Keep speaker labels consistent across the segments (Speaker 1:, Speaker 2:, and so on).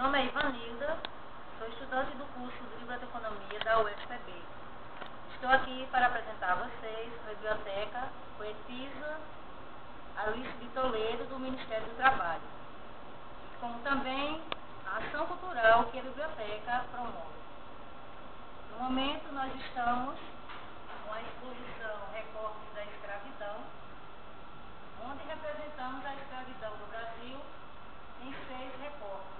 Speaker 1: nome é Ivanilda, sou estudante do curso de Biblioteconomia da UFPB. Estou aqui para apresentar a vocês a biblioteca Poetisa Alice de Toledo, do Ministério do Trabalho, como também a ação cultural que a biblioteca promove. No momento, nós estamos com a exposição Recortes da Escravidão, onde representamos a escravidão no Brasil em 6 recortes.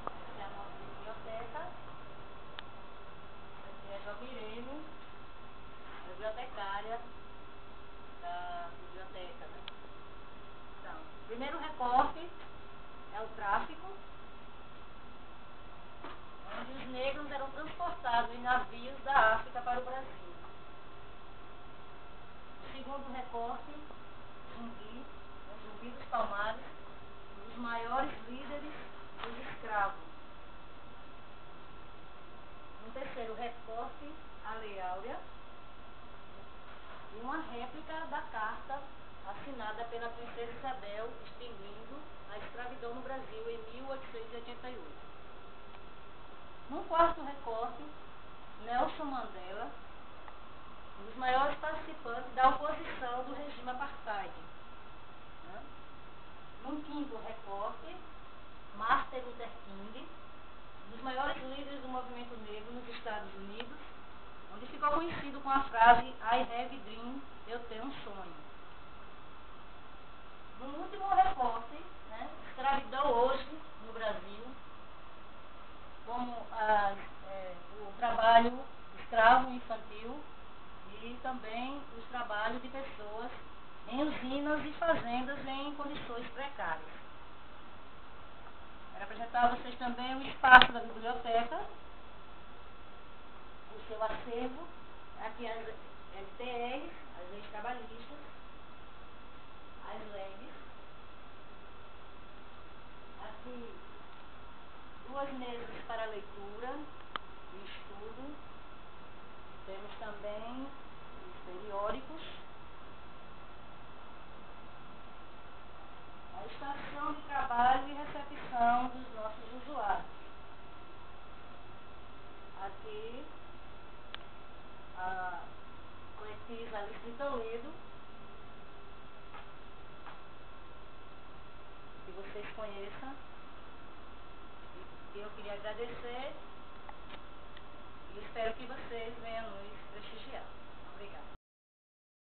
Speaker 1: Essa é a nossa biblioteca. Aqui é a Jobirene, a bibliotecária da biblioteca, né? Então, o primeiro recorte é o tráfico, onde os negros eram transportados em navios da África para o Brasil. O segundo recorte, Zumbi dos Palmares, um dos maiores líderes dos escravos. No terceiro recorte, a Lei Áurea, e uma réplica da carta assinada pela princesa Isabel, extinguindo a escravidão no Brasil em 1888. No quarto recorte, Nelson Mandela, um dos maiores participantes da oposição do regime apartheid. No quinto recorte, Martin Luther King, um dos maiores líderes do movimento negro nos Estados Unidos, onde ficou conhecido com a frase I have a dream, eu tenho um sonho. No último recorte, escravidão hoje no Brasil, como o trabalho escravo infantil e também os trabalhos de pessoas em usinas e fazendas em condições precárias. Quero apresentar a vocês também o espaço da biblioteca, o seu acervo, aqui as LTRs, as leis trabalhistas, as leis, aqui 2 mesas para leitura e estudo, temos também os periódicos, a estação de trabalho e recepção dos nossos usuários. Aqui, a poetisa Alice de Toledo, que vocês conheçam, e eu queria agradecer e espero que vocês venham nos prestigiar. Obrigada.